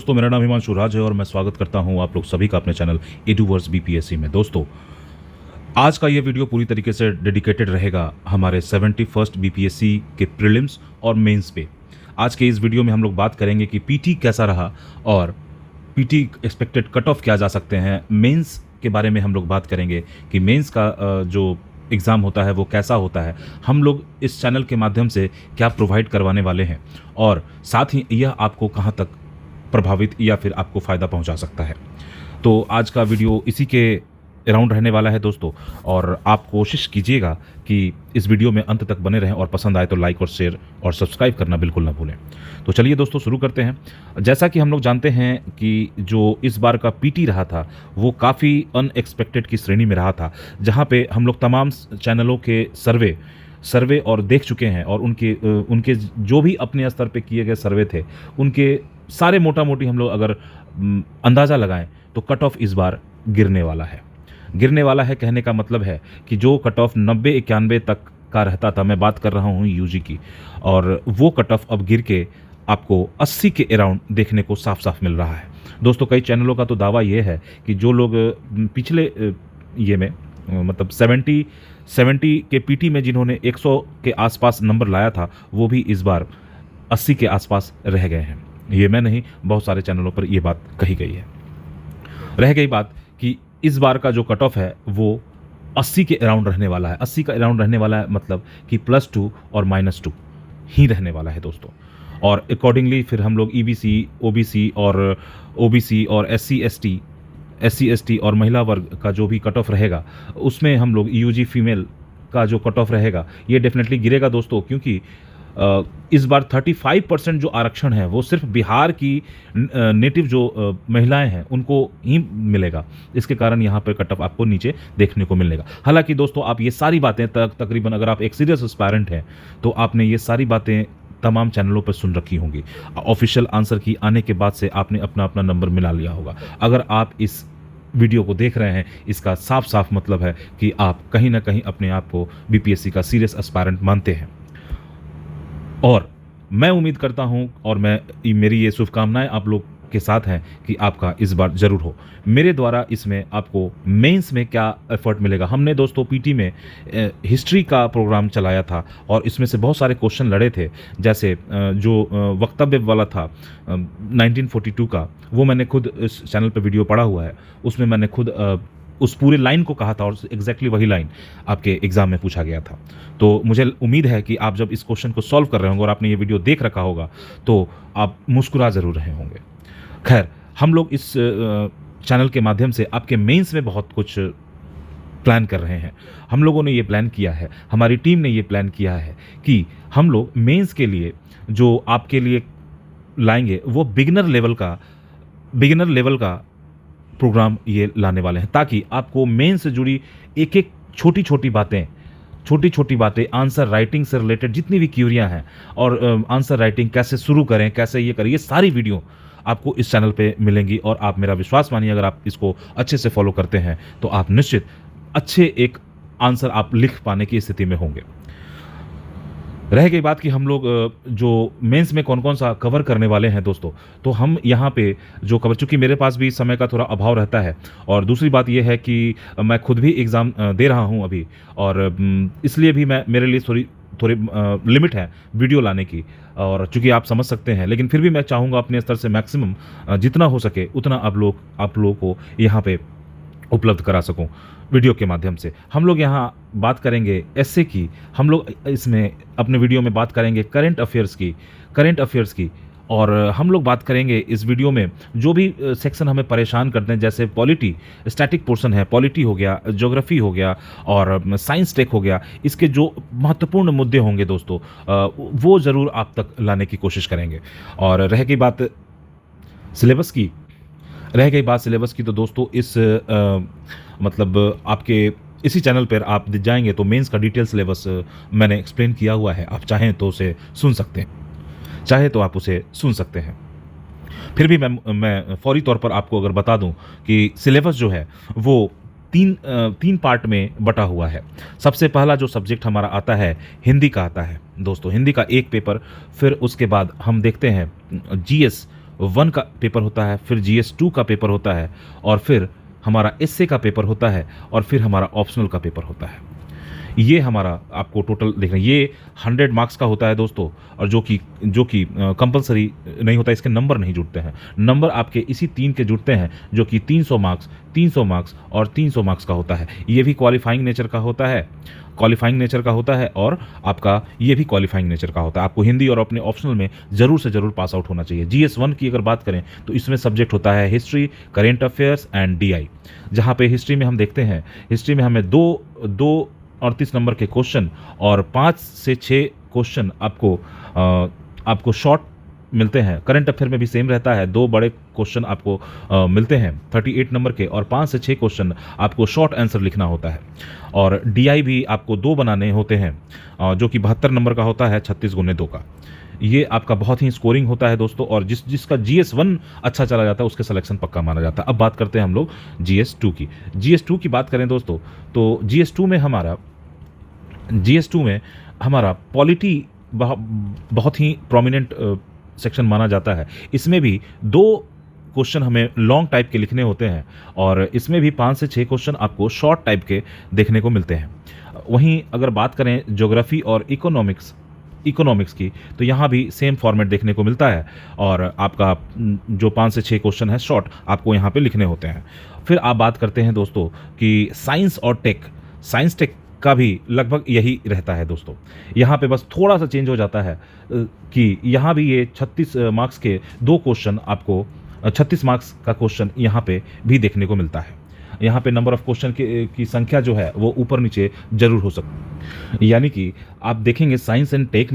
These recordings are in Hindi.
दोस्तों, मेरा नाम हिमांशु राज है और मैं स्वागत करता हूं आप लोग सभी का अपने चैनल एडुवर्स बीपीएससी में। दोस्तों, आज का ये वीडियो पूरी तरीके से डेडिकेटेड रहेगा हमारे 71st बीपीएससी के प्रीलिम्स और मेंस पे। आज के इस वीडियो में हम लोग बात करेंगे कि पीटी कैसा रहा और पीटी एक्सपेक्टेड कट ऑफ क्या जा सकते हैं। मेंस के बारे में हम लोग बात करेंगे कि मेंस का जो एग्ज़ाम होता है वो कैसा होता है, हम लोग इस चैनल के माध्यम से क्या प्रोवाइड करवाने वाले हैं और साथ ही यह आपको कहां तक प्रभावित या फिर आपको फ़ायदा पहुंचा सकता है। तो आज का वीडियो इसी के अराउंड रहने वाला है दोस्तों, और आप कोशिश कीजिएगा कि इस वीडियो में अंत तक बने रहें और पसंद आए तो लाइक और शेयर और सब्सक्राइब करना बिल्कुल ना भूलें। तो चलिए दोस्तों, शुरू करते हैं। जैसा कि हम लोग जानते हैं कि जो इस बार का पीटी रहा था वो काफ़ी अनएक्सपेक्टेड की श्रेणी में रहा था, जहाँ पे हम लोग तमाम चैनलों के सर्वे और देख चुके हैं और उनके जो भी अपने स्तर पे किए गए सर्वे थे उनके सारे मोटा मोटी हम लोग अगर अंदाज़ा लगाएं तो कट ऑफ इस बार गिरने वाला है। कहने का मतलब है कि जो कट ऑफ 90-91 तक का रहता था, मैं बात कर रहा हूँ यूजी की, और वो कट ऑफ अब गिर के आपको 80 के अराउंड देखने को साफ साफ मिल रहा है। दोस्तों, कई चैनलों का तो दावा ये है कि जो लोग पिछले ये में मतलब 70 के पीटी में जिन्होंने 100 के आसपास नंबर लाया था वो भी इस बार 80 के आसपास रह गए हैं। ये मैं नहीं, बहुत सारे चैनलों पर ये बात कही गई है। रह गई बात कि इस बार का जो कट ऑफ है वो 80 के अराउंड रहने वाला है। 80 का अराउंड रहने वाला है मतलब कि +2 और -2 ही रहने वाला है दोस्तों। और अकॉर्डिंगली फिर हम लोग ईबीसी, ओबीसी और SC ST और महिला वर्ग का जो भी कट ऑफ रहेगा उसमें हम लोग यूजी फीमेल का जो कट ऑफ रहेगा ये डेफिनेटली गिरेगा दोस्तों, क्योंकि इस बार 35% जो आरक्षण है वो सिर्फ बिहार की नेटिव जो महिलाएं हैं उनको ही मिलेगा। इसके कारण यहाँ पर कट ऑफ आपको नीचे देखने को मिलेगा। हालांकि दोस्तों, आप ये सारी बातें तकरीबन अगर आप एक सीरियस एस्पायरेंट हैं तो आपने ये सारी बातें तमाम चैनलों पर सुन रखी होंगी। ऑफिशियल आंसर की आने के बाद से आपने अपना अपना नंबर मिला लिया होगा। अगर आप इस वीडियो को देख रहे हैं, इसका साफ साफ मतलब है कि आप कहीं ना कहीं अपने आप को बीपीएससी का सीरियस एस्पायरेंट मानते हैं। और मैं उम्मीद करता हूं और मेरी ये शुभकामनाएं आप लोग के साथ हैं कि आपका इस बार जरूर हो। मेरे द्वारा इसमें आपको मेंस में क्या एफर्ट मिलेगा। हमने दोस्तों पीटी में हिस्ट्री का प्रोग्राम चलाया था और इसमें से बहुत सारे क्वेश्चन लड़े थे। जैसे जो वक्तव्य वाला था 1942 का, वो मैंने खुद इस चैनल पर वीडियो पड़ा हुआ है। उसमें मैंने खुद उस पूरे लाइन को कहा था और एग्जैक्टली वही लाइन आपके एग्जाम में पूछा गया था। तो मुझे उम्मीद है कि आप जब इस क्वेश्चन को सॉल्व कर रहे होंगे और आपने ये वीडियो देख रखा होगा तो आप मुस्कुरा ज़रूर रहे होंगे। खैर, हम लोग इस चैनल के माध्यम से आपके मेंस में बहुत कुछ प्लान कर रहे हैं। हम लोगों ने ये प्लान किया है, हमारी टीम ने ये प्लान किया है कि हम लोग मेंस के लिए जो आपके लिए लाएंगे वो बिगिनर लेवल का प्रोग्राम ये लाने वाले हैं, ताकि आपको मेंस से जुड़ी एक एक छोटी छोटी बातें आंसर राइटिंग से रिलेटेड जितनी भी क्यूरियां हैं और आंसर राइटिंग कैसे शुरू करें, कैसे ये करें, ये सारी वीडियो आपको इस चैनल पे मिलेंगी। और आप मेरा विश्वास मानिए, अगर आप इसको अच्छे से फॉलो करते हैं तो आप निश्चित अच्छे एक आंसर आप लिख पाने की स्थिति में होंगे। रह गई बात कि हम लोग जो मेंस में कौन कौन सा कवर करने वाले हैं दोस्तों, तो हम यहाँ पे जो कवर, चूँकि मेरे पास भी समय का थोड़ा अभाव रहता है और दूसरी बात यह है कि मैं खुद भी एग्ज़ाम दे रहा हूँ अभी, और इसलिए भी मेरे लिए थोड़ी लिमिट है वीडियो लाने की, और चूँकि आप समझ सकते हैं, लेकिन फिर भी मैं चाहूँगा अपने स्तर से मैक्सिमम जितना हो सके उतना आप लोगों को यहाँ पे उपलब्ध करा सकूं वीडियो के माध्यम से। हम लोग यहाँ बात करेंगे एस्से की, हम लोग इसमें अपने वीडियो में बात करेंगे करंट अफेयर्स की, और हम लोग बात करेंगे इस वीडियो में जो भी सेक्शन हमें परेशान करते हैं, जैसे पॉलिटी, स्टैटिक पोर्शन है, पॉलिटी हो गया, ज्योग्राफी हो गया और साइंस टेक हो गया। इसके जो महत्वपूर्ण मुद्दे होंगे दोस्तों वो ज़रूर आप तक लाने की कोशिश करेंगे। और रह गई बात सिलेबस की, तो दोस्तों इस मतलब आपके इसी चैनल पर आप जाएंगे तो मेंस का डिटेल सिलेबस मैंने एक्सप्लेन किया हुआ है। आप चाहें तो उसे सुन सकते हैं। फिर भी मैं फौरी तौर पर आपको अगर बता दूं कि सिलेबस जो है वो तीन पार्ट में बटा हुआ है। सबसे पहला जो सब्जेक्ट हमारा आता है हिंदी का आता है दोस्तों, हिंदी का एक पेपर। फिर उसके बाद हम देखते हैं जीएस 1 का पेपर होता है, फिर GS 2 का पेपर होता है, और फिर हमारा एसए का पेपर होता है, और फिर हमारा ऑप्शनल का पेपर होता है। ये हमारा आपको टोटल देखना, ये 100 मार्क्स का होता है दोस्तों, और जो कि कंपलसरी नहीं होता, इसके नंबर नहीं जुड़ते हैं। नंबर आपके इसी 3 के जुड़ते हैं, जो कि 300 मार्क्स, 300 मार्क्स और 300 मार्क्स का होता है। ये भी क्वालिफाइंग नेचर का होता है, और आपका ये भी क्वालिफाइंग नेचर का होता है। आपको हिंदी और अपने ऑप्शनल में ज़रूर से ज़रूर पास आउट होना चाहिए। GS 1 की अगर बात करें तो इसमें सब्जेक्ट होता है history, current affairs and DI। जहाँ पे हिस्ट्री में हम देखते हैं, हिस्ट्री में हमें दो 38 नंबर के क्वेश्चन और 5 से 6 क्वेश्चन आपको शॉर्ट मिलते हैं। करंट अफेयर में भी सेम रहता है, 2 बड़े क्वेश्चन आपको मिलते हैं 38 नंबर के, और 5 से 6 क्वेश्चन आपको शॉर्ट आंसर लिखना होता है। और DI भी आपको 2 बनाने होते हैं, जो कि 72 नंबर का होता है, 36 × 2 का। ये आपका बहुत ही स्कोरिंग होता है दोस्तों, और जिसका GS 1 अच्छा चला जाता है उसके सिलेक्शन पक्का माना जाता है। अब बात करते हैं हम लोग GS 2 की। GS 2 की बात करें दोस्तों, तो GS 2 में हमारा पॉलिटी बहुत ही प्रोमिनेंट सेक्शन माना जाता है। इसमें भी 2 क्वेश्चन हमें लॉन्ग टाइप के लिखने होते हैं, और इसमें भी 5 से 6 क्वेश्चन आपको शॉर्ट टाइप के देखने को मिलते हैं। वहीं अगर बात करें ज्योग्राफी और इकोनॉमिक्स की, तो यहाँ भी सेम फॉर्मेट देखने को मिलता है, और आपका जो 5 से 6 क्वेश्चन है शॉर्ट आपको यहाँ पे लिखने होते हैं। फिर आप बात करते हैं दोस्तों कि साइंस टेक का भी लगभग यही रहता है दोस्तों। यहाँ पे बस थोड़ा सा चेंज हो जाता है कि यहाँ भी ये 36 मार्क्स के 2 क्वेश्चन आपको 36 मार्क्स का क्वेश्चन यहाँ पे भी देखने को मिलता है। यहाँ पे नंबर ऑफ क्वेश्चन की संख्या जो है वो ऊपर नीचे जरूर हो सकती है। यानी कि आप देखेंगे साइंस एंड टेक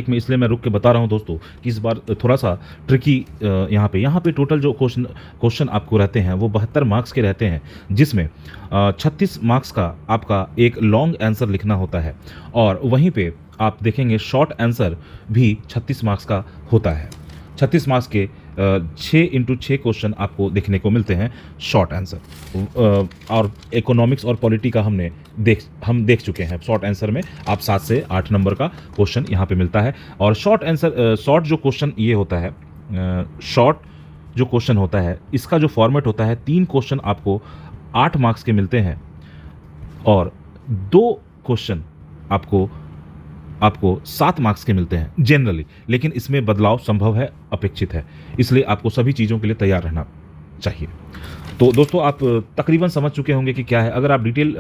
में इसलिए मैं रुक के बता रहा हूँ दोस्तों कि इस बार थोड़ा सा ट्रिकी यहाँ पे टोटल जो क्वेश्चन आपको रहते हैं वो 72 मार्क्स के रहते हैं, जिसमें 36 मार्क्स का आपका एक लॉन्ग आंसर लिखना होता है, और वहीं पे आप देखेंगे शॉर्ट आंसर भी 36 मार्क्स का होता है। 36 मार्क्स के 6 × 6 क्वेश्चन आपको देखने को मिलते हैं शॉर्ट आंसर। और इकोनॉमिक्स और पॉलिटी का हम देख चुके हैं। शॉर्ट आंसर में आप 7 से 8 नंबर का क्वेश्चन यहाँ पे मिलता है। और शॉर्ट जो क्वेश्चन ये होता है, शॉर्ट जो क्वेश्चन होता है, इसका जो फॉर्मेट होता है, 3 क्वेश्चन आपको 8 मार्क्स के मिलते हैं, और 2 क्वेश्चन आपको 7 मार्क्स के मिलते हैं जनरली। लेकिन इसमें बदलाव संभव है, अपेक्षित है, इसलिए आपको सभी चीज़ों के लिए तैयार रहना चाहिए। तो दोस्तों आप तकरीबन समझ चुके होंगे कि क्या है। अगर आप डिटेल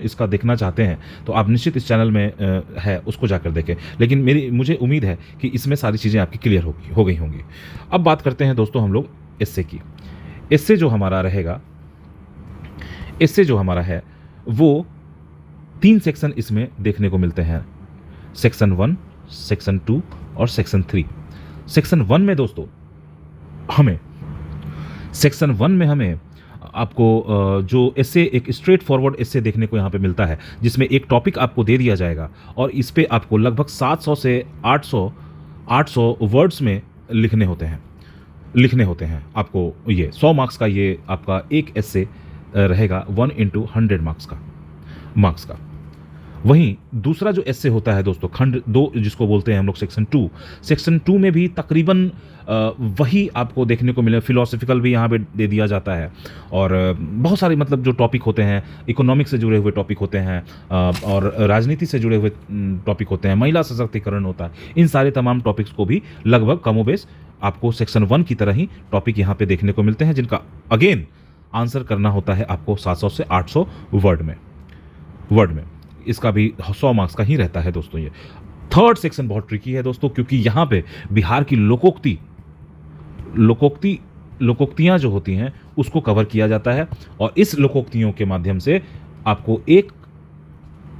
इसका देखना चाहते हैं तो आप निश्चित इस चैनल में है उसको जाकर देखें, लेकिन मुझे उम्मीद है कि इसमें सारी चीज़ें आपकी क्लियर हो गई होंगी। अब बात करते हैं दोस्तों हम लोग एस्से की। एस्से जो हमारा है वो 3 सेक्शन इसमें देखने को मिलते हैं, सेक्शन 1, सेक्शन 2 और सेक्शन 3। सेक्शन 1 में दोस्तों हमें आपको जो एस्से, एक स्ट्रेट फॉरवर्ड एस्से देखने को यहाँ पे मिलता है, जिसमें एक टॉपिक आपको दे दिया जाएगा और इस पे आपको लगभग 700 से 800 वर्ड्स में लिखने होते हैं। आपको ये 100 मार्क्स का ये आपका एक एस्से रहेगा, 1 × 100 मार्क्स का। वहीं दूसरा जो एस्से होता है दोस्तों, खंड 2 जिसको बोलते हैं हम लोग सेक्शन 2 में भी तकरीबन वही आपको देखने को मिले। फिलोसफिकल भी यहाँ पे दे दिया जाता है, और बहुत सारे मतलब जो टॉपिक होते हैं, इकोनॉमिक्स से जुड़े हुए टॉपिक होते हैं, और राजनीति से जुड़े हुए टॉपिक होते हैं, महिला सशक्तिकरण होता है। इन सारे तमाम टॉपिक्स को भी लगभग कमोबेश आपको सेक्शन 1 की तरह ही टॉपिक यहाँ पे देखने को मिलते हैं, जिनका अगेन आंसर करना होता है आपको 700 से 800 वर्ड में। इसका भी 100 मार्क्स का ही रहता है दोस्तों। ये थर्ड सेक्शन बहुत ट्रिकी है दोस्तों, क्योंकि यहाँ पे बिहार की लोकोक्तियाँ जो होती हैं उसको कवर किया जाता है, और इस लोकोक्तियों के माध्यम से आपको एक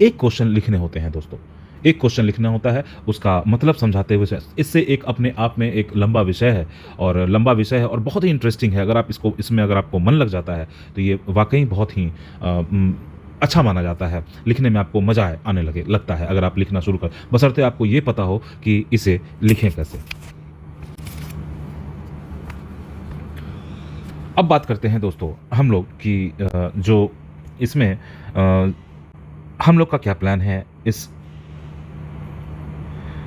क्वेश्चन लिखने होते हैं दोस्तों। एक क्वेश्चन लिखना होता है, उसका मतलब समझाते हुए। इससे एक अपने आप में एक लंबा विषय है और बहुत ही इंटरेस्टिंग है। अगर आप इसमें अगर आपको मन लग जाता है तो ये वाकई बहुत ही अच्छा माना जाता है। लिखने में आपको मज़ा आने लगता है अगर आप लिखना शुरू कर, बशर्ते आपको ये पता हो कि इसे लिखें कैसे। अब बात करते हैं दोस्तों हम लोग की जो इसमें हम लोग का क्या प्लान है इस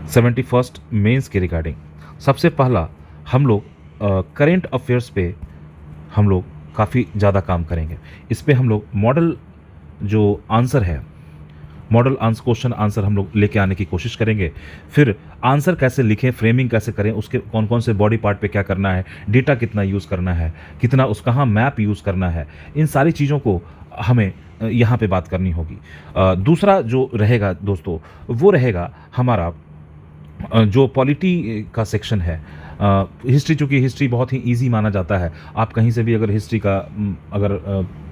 71st मेंस के रिगार्डिंग। सबसे पहला हम लोग करेंट अफेयर्स पे हम लोग काफ़ी ज़्यादा काम करेंगे। इस पे हम लोग मॉडल जो आंसर है, मॉडल आंसर, क्वेश्चन आंसर हम लोग लेके आने की कोशिश करेंगे। फिर आंसर कैसे लिखें, फ्रेमिंग कैसे करें, उसके कौन कौन से बॉडी पार्ट पे क्या करना है, डेटा कितना यूज़ करना है, कितना उस कहाँ मैप यूज़ करना है, इन सारी चीज़ों को हमें यहाँ पे बात करनी होगी। दूसरा जो रहेगा दोस्तों, वो रहेगा हमारा जो पॉलिटी का सेक्शन है। हिस्ट्री, चूँकि हिस्ट्री बहुत ही ईज़ी माना जाता है, आप कहीं से भी अगर हिस्ट्री का अगर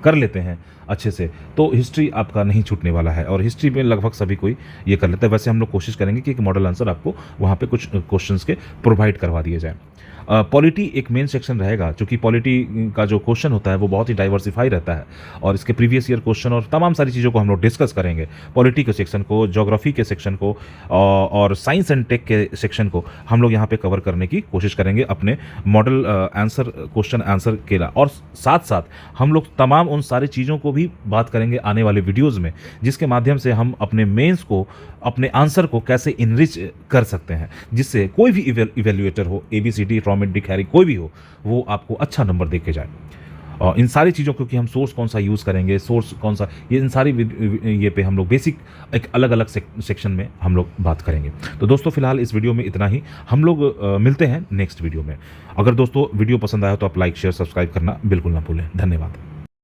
कर लेते हैं अच्छे से, तो हिस्ट्री आपका नहीं छूटने वाला है, और हिस्ट्री में लगभग सभी कोई ये कर लेता है। वैसे हम लोग कोशिश करेंगे कि एक मॉडल आंसर आपको वहाँ पे कुछ क्वेश्चंस के प्रोवाइड करवा दिए जाएँ। पॉलिटी एक मेन सेक्शन रहेगा, चूँकि पॉलिटी का जो क्वेश्चन होता है वो बहुत ही डाइवर्सिफाई रहता है, और इसके प्रीवियस ईयर क्वेश्चन और तमाम सारी चीज़ों को हम लोग डिस्कस करेंगे। पॉलिटी के सेक्शन को, ज्योग्राफी के सेक्शन को और साइंस एंड टेक के सेक्शन को हम लोग यहाँ पे कवर करने की कोशिश करेंगे अपने मॉडल आंसर, क्वेश्चन आंसर के लिए। और साथ साथ हम लोग तमाम उन सारी चीज़ों को भी बात करेंगे आने वाले वीडियोज़ में, जिसके माध्यम से हम अपने मेंस को, अपने आंसर को कैसे इनरिच कर सकते हैं, जिससे कोई भी इवेल्युएटर हो, ABCD, Tom and Dick Harry, कोई भी हो, वो आपको अच्छा नंबर दे के जाए। और इन सारी चीज़ों को कि हम सोर्स कौन सा यूज़ करेंगे, सोर्स कौन सा, ये इन सारी ये पे हम लोग बेसिक एक अलग अलग सेक्शन में हम लोग बात करेंगे। तो दोस्तों फिलहाल इस वीडियो में इतना ही। हम लोग मिलते हैं नेक्स्ट वीडियो में। अगर दोस्तों वीडियो पसंद आया तो आप लाइक, शेयर, सब्सक्राइब करना बिल्कुल ना भूलें। धन्यवाद।